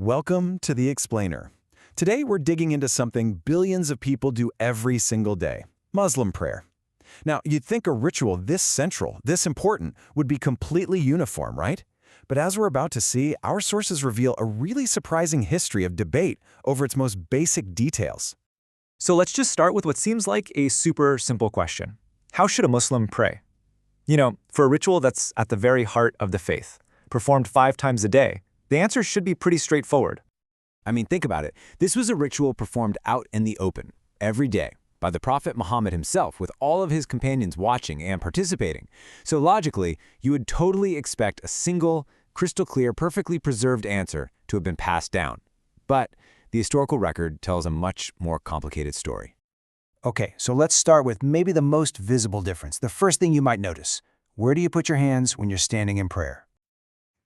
Welcome to The Explainer. Today we're digging into something billions of people do every single day, Muslim prayer. Now, you'd think a ritual this central, this important, would be completely uniform, right? But as we're about to see, our sources reveal a really surprising history of debate over its most basic details. So let's just start with what seems like a super simple question. How should a Muslim pray? For a ritual that's at the very heart of the faith, performed 5 times a day, the answer should be pretty straightforward. Think about it. This was a ritual performed out in the open, every day, by the Prophet Muhammad himself, with all of his companions watching and participating. So logically, you would totally expect a single, crystal clear, perfectly preserved answer to have been passed down. But the historical record tells a much more complicated story. Okay, so let's start with maybe the most visible difference. The first thing you might notice. Where do you put your hands when you're standing in prayer?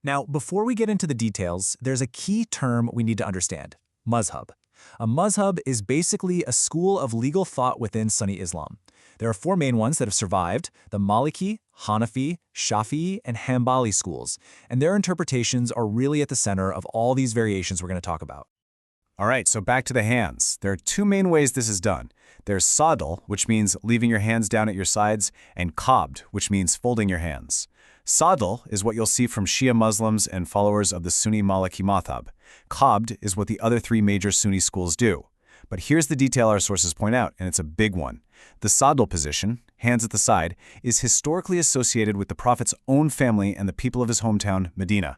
Now, before we get into the details, there's a key term we need to understand: mazhab. A mazhab is basically a school of legal thought within Sunni Islam. There are 4 main ones that have survived: the Maliki, Hanafi, Shafi'i, and Hanbali schools, and their interpretations are really at the center of all these variations we're going to talk about. All right, so back to the hands. There are 2 main ways this is done. There's sadl, which means leaving your hands down at your sides, and qabd, which means folding your hands. Sadl is what you'll see from Shia Muslims and followers of the Sunni Maliki madhab. Qabd is what the other 3 major Sunni schools do. But here's the detail our sources point out, and it's a big one. The sadl position, hands at the side, is historically associated with the Prophet's own family and the people of his hometown, Medina.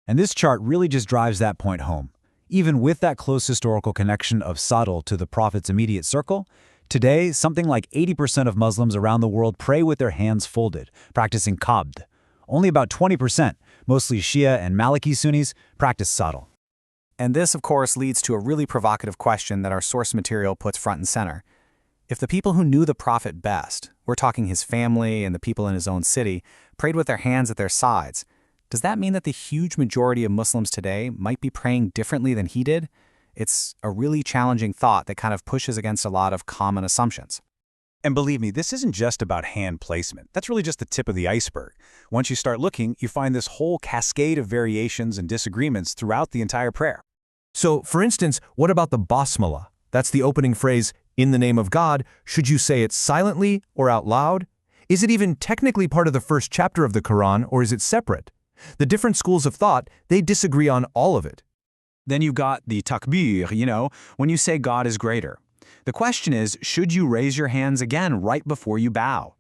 And this chart really just drives that point home. Even with that close historical connection of sadl to the Prophet's immediate circle, today something like 80% of Muslims around the world pray with their hands folded, practicing qabd. Only about 20%, mostly Shia and Maliki Sunnis, practice sadl. And this, of course, leads to a really provocative question that our source material puts front and center. If the people who knew the Prophet best, we're talking his family and the people in his own city, prayed with their hands at their sides, does that mean that the huge majority of Muslims today might be praying differently than he did? It's a really challenging thought that kind of pushes against a lot of common assumptions. And believe me, this isn't just about hand placement. That's really just the tip of the iceberg. Once you start looking, you find this whole cascade of variations and disagreements throughout the entire prayer. So, for instance, what about the basmala? That's the opening phrase, "In the name of God." Should you say it silently or out loud? Is it even technically part of the first chapter of the Quran, or is it separate? The different schools of thought, they disagree on all of it. Then you've got the takbir, when you say God is greater. The question is, should you raise your hands again right before you bow?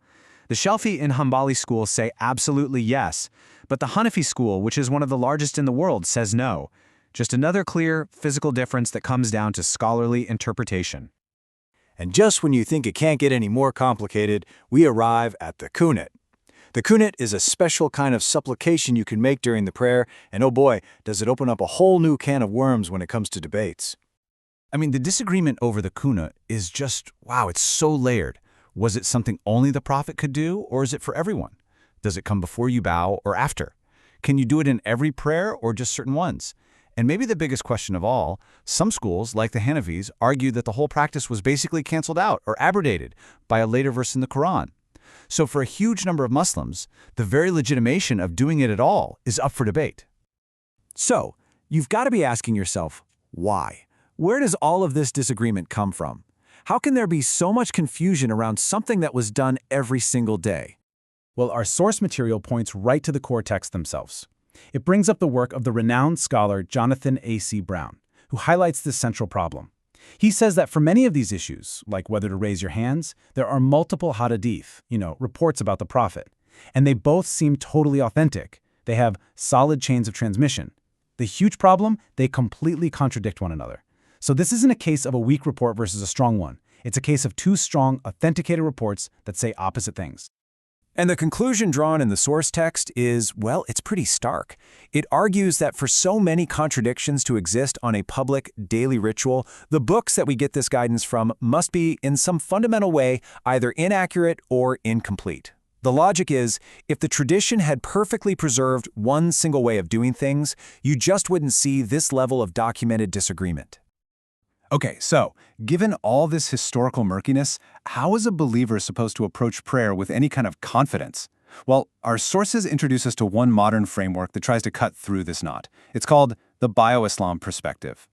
The Shafi'i and Hanbali schools say absolutely yes, but the Hanafi school, which is one of the largest in the world, says no. Just another clear, physical difference that comes down to scholarly interpretation. And just when you think it can't get any more complicated, we arrive at the kunut. The kunut is a special kind of supplication you can make during the prayer, and oh boy, does it open up a whole new can of worms when it comes to debates. The disagreement over the kunut is just, wow, it's so layered. Was it something only the Prophet could do, or is it for everyone? Does it come before you bow or after? Can you do it in every prayer or just certain ones? And maybe the biggest question of all, some schools, like the Hanafis, argue that the whole practice was basically canceled out or abrogated by a later verse in the Quran. So for a huge number of Muslims, the very legitimation of doing it at all is up for debate. So, you've got to be asking yourself, why? Where does all of this disagreement come from? How can there be so much confusion around something that was done every single day? Well, our source material points right to the core texts themselves. It brings up the work of the renowned scholar Jonathan A.C. Brown, who highlights this central problem. He says that for many of these issues, like whether to raise your hands, there are multiple hadith, reports about the Prophet, and they both seem totally authentic. They have solid chains of transmission. The huge problem, they completely contradict one another. So this isn't a case of a weak report versus a strong one. It's a case of 2 strong, authenticated reports that say opposite things. And the conclusion drawn in the source text is, well, it's pretty stark. It argues that for so many contradictions to exist on a public, daily ritual, the books that we get this guidance from must be, in some fundamental way, either inaccurate or incomplete. The logic is, if the tradition had perfectly preserved one single way of doing things, you just wouldn't see this level of documented disagreement. Okay, so, given all this historical murkiness, how is a believer supposed to approach prayer with any kind of confidence? Well, our sources introduce us to one modern framework that tries to cut through this knot. It's called the BioIslam perspective.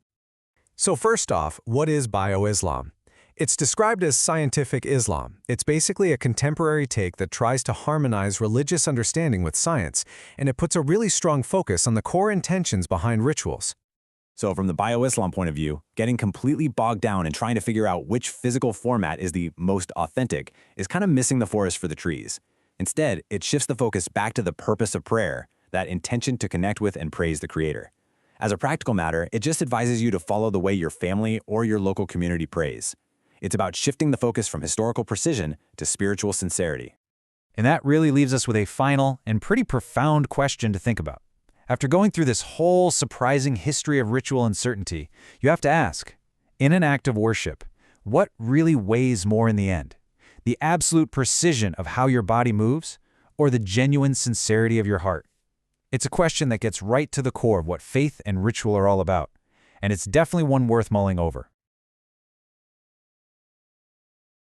So first off, what is BioIslam? It's described as scientific Islam. It's basically a contemporary take that tries to harmonize religious understanding with science, and it puts a really strong focus on the core intentions behind rituals. So from the BioIslam point of view, getting completely bogged down and trying to figure out which physical format is the most authentic is kind of missing the forest for the trees. Instead, it shifts the focus back to the purpose of prayer, that intention to connect with and praise the Creator. As a practical matter, it just advises you to follow the way your family or your local community prays. It's about shifting the focus from historical precision to spiritual sincerity. And that really leaves us with a final and pretty profound question to think about. After going through this whole surprising history of ritual uncertainty, you have to ask, in an act of worship, what really weighs more in the end? The absolute precision of how your body moves, or the genuine sincerity of your heart? It's a question that gets right to the core of what faith and ritual are all about, and it's definitely one worth mulling over.